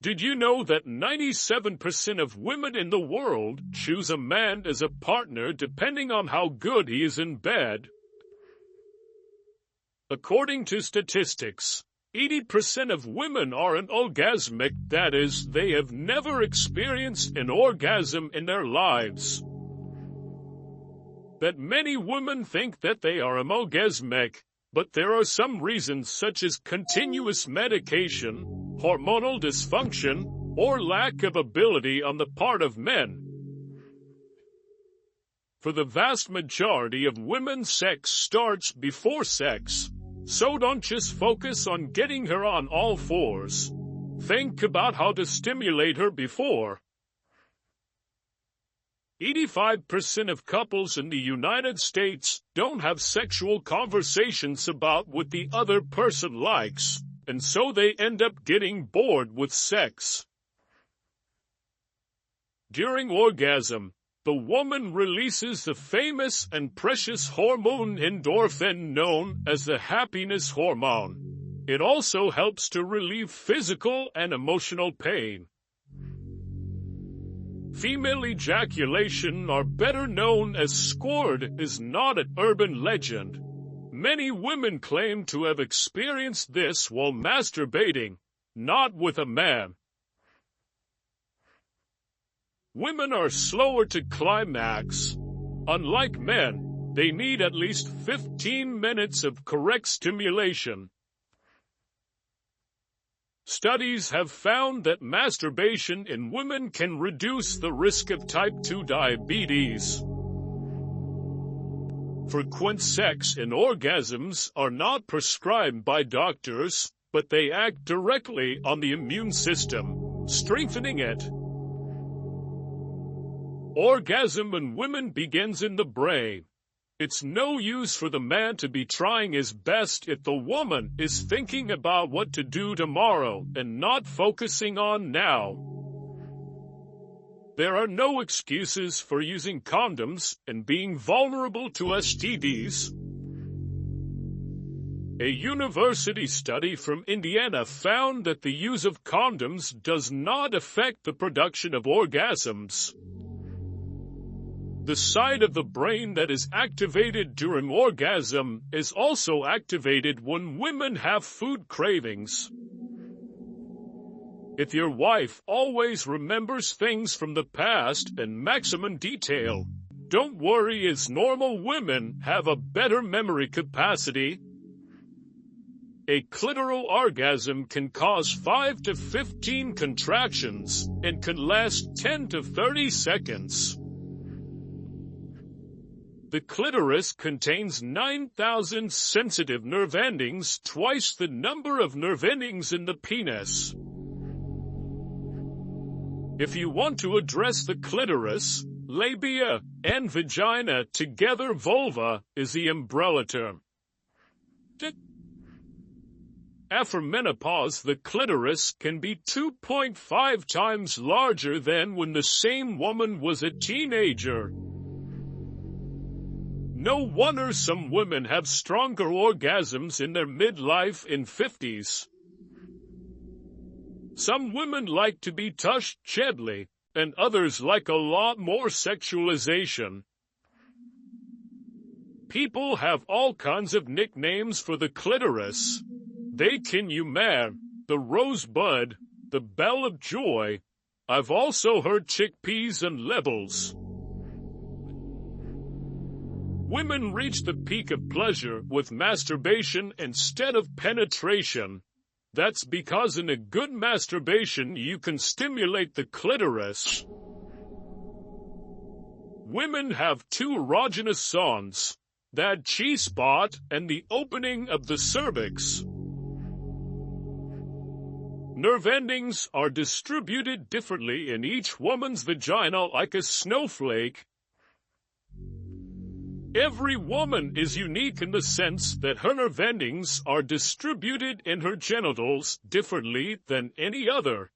Did you know that 97% of women in the world choose a man as a partner depending on how good he is in bed? According to statistics, 80% of women are anorgasmic, that is, they have never experienced an orgasm in their lives. That many women think that they are anorgasmic, but there are some reasons such as continuous medication, hormonal dysfunction, or lack of ability on the part of men. For the vast majority of women, sex starts before sex, so don't just focus on getting her on all fours. Think about how to stimulate her before. 85% of couples in the United States don't have sexual conversations about what the other person likes, and so they end up getting bored with sex. During orgasm, the woman releases the famous and precious hormone endorphin known as the happiness hormone. It also helps to relieve physical and emotional pain. Female ejaculation, or better known as squirt, is not an urban legend. Many women claim to have experienced this while masturbating, not with a man. Women are slower to climax. Unlike men, they need at least 15 minutes of correct stimulation. Studies have found that masturbation in women can reduce the risk of type 2 diabetes. Frequent sex and orgasms are not prescribed by doctors, but they act directly on the immune system, strengthening it. Orgasm in women begins in the brain. It's no use for the man to be trying his best if the woman is thinking about what to do tomorrow and not focusing on now. There are no excuses for using condoms and being vulnerable to STDs. A university study from Indiana found that the use of condoms does not affect the production of orgasms. The side of the brain that is activated during orgasm is also activated when women have food cravings. If your wife always remembers things from the past in maximum detail, don't worry, as normal women have a better memory capacity. A clitoral orgasm can cause 5 to 15 contractions and can last 10 to 30 seconds. The clitoris contains 9,000 sensitive nerve endings, twice the number of nerve endings in the penis. If you want to address the clitoris, labia, and vagina together, vulva is the umbrella term. After menopause, the clitoris can be 2.5 times larger than when the same woman was a teenager. No wonder some women have stronger orgasms in their midlife and 50s. Some women like to be touched gently, and others like a lot more sexualization. People have all kinds of nicknames for the clitoris. They can the rosebud, the bell of joy. I've also heard chickpeas and levels. Women reach the peak of pleasure with masturbation instead of penetration. That's because in a good masturbation you can stimulate the clitoris. Women have two erogenous zones, that G-spot and the opening of the cervix. Nerve endings are distributed differently in each woman's vagina like a snowflake. Every woman is unique in the sense that her nerve endings are distributed in her genitals differently than any other.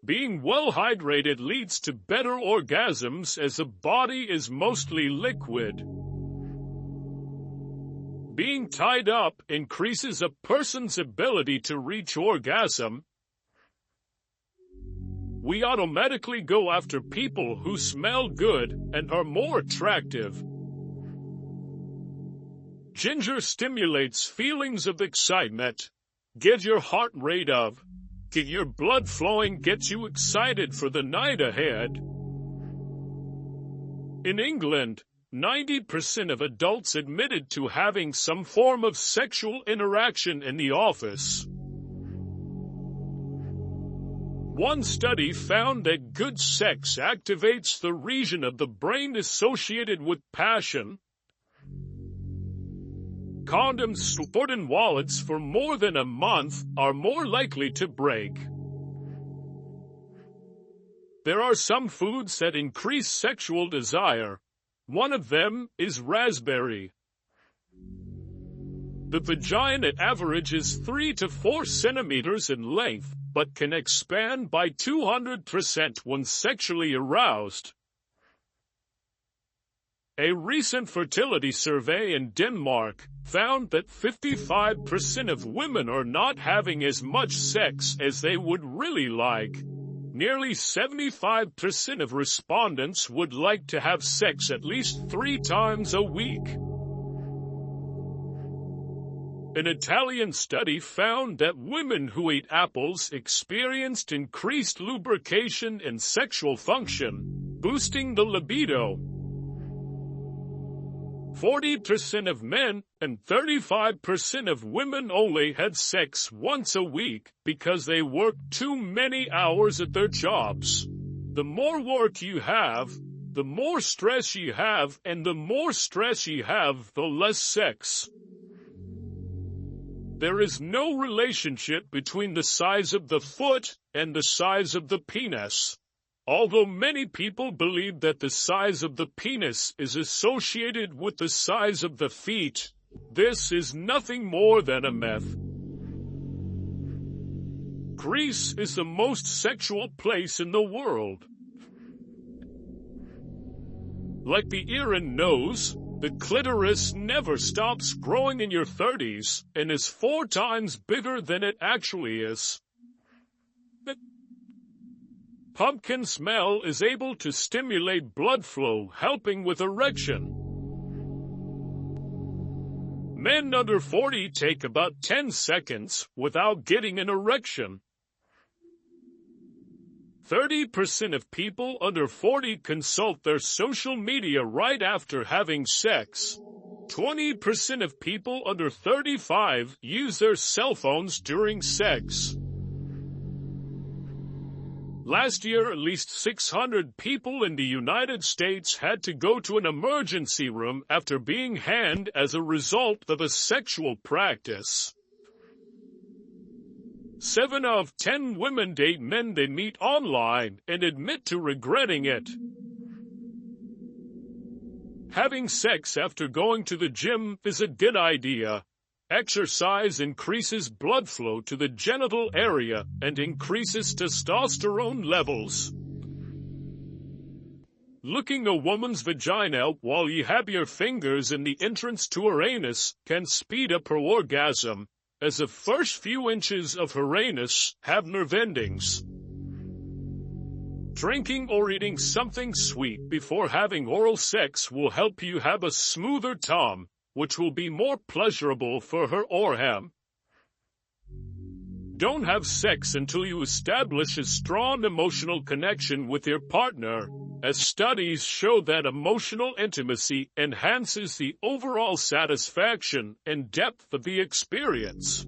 Being well hydrated leads to better orgasms as the body is mostly liquid. Being tied up increases a person's ability to reach orgasm. we automatically go after people who smell good and are more attractive. Ginger stimulates feelings of excitement. Get your heart rate up. Get your blood flowing, gets you excited for the night ahead. In England, 90% of adults admitted to having some form of sexual interaction in the office. One study found that good sex activates the region of the brain associated with passion. Condoms stored in wallets for more than a month are more likely to break. There are some foods that increase sexual desire. One of them is raspberry. The vagina averages 3 to 4 centimeters in length, but can expand by 200% when sexually aroused. A recent fertility survey in Denmark found that 55% of women are not having as much sex as they would really like. Nearly 75% of respondents would like to have sex at least 3 times a week. An Italian study found that women who ate apples experienced increased lubrication and sexual function, boosting the libido. 40% of men and 35% of women only had sex once a week because they worked too many hours at their jobs. The more work you have, the more stress you have, and the more stress you have, the less sex. There is no relationship between the size of the foot and the size of the penis. Although many people believe that the size of the penis is associated with the size of the feet, this is nothing more than a myth. Greece is the most sexual place in the world. Like the ear and nose, the clitoris never stops growing in your 30s and is 4 times bigger than it actually is. Pumpkin smell is able to stimulate blood flow, helping with erection. Men under 40 take about 10 seconds without getting an erection. 30% of people under 40 consult their social media right after having sex. 20% of people under 35 use their cell phones during sex. Last year, at least 600 people in the United States had to go to an emergency room after being hanged as a result of a sexual practice. 7 out of 10 women date men they meet online and admit to regretting it. Having sex after going to the gym is a good idea. Exercise increases blood flow to the genital area and increases testosterone levels. Licking a woman's vagina while you have your fingers in the entrance to her anus can speed up her orgasm, as the first few inches of her anus have nerve endings. Drinking or eating something sweet before having oral sex will help you have a smoother tongue, which will be more pleasurable for her or him. Don't have sex until you establish a strong emotional connection with your partner, as studies show that emotional intimacy enhances the overall satisfaction and depth of the experience.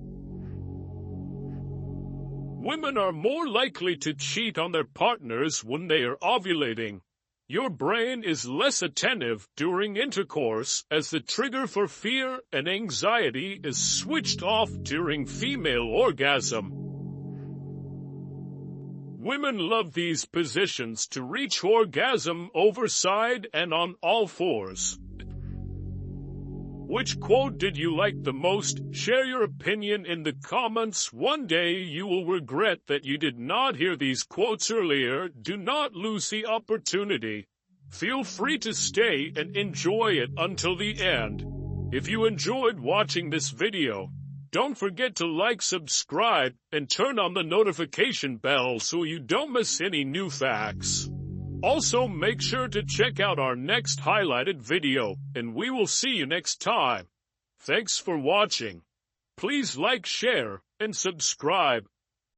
Women are more likely to cheat on their partners when they are ovulating. Your brain is less attentive during intercourse as the trigger for fear and anxiety is switched off during female orgasm. Women love these positions to reach orgasm overside and on all fours. Which quote did you like the most? Share your opinion in the comments. One day you will regret that you did not hear these quotes earlier. Do not lose the opportunity. Feel free to stay and enjoy it until the end. If you enjoyed watching this video, Don't forget to like, subscribe, and turn on the notification bell so you don't miss any new facts. Also, make sure to check out our next highlighted video, and we will see you next time. Thanks for watching. Please like, share, and subscribe.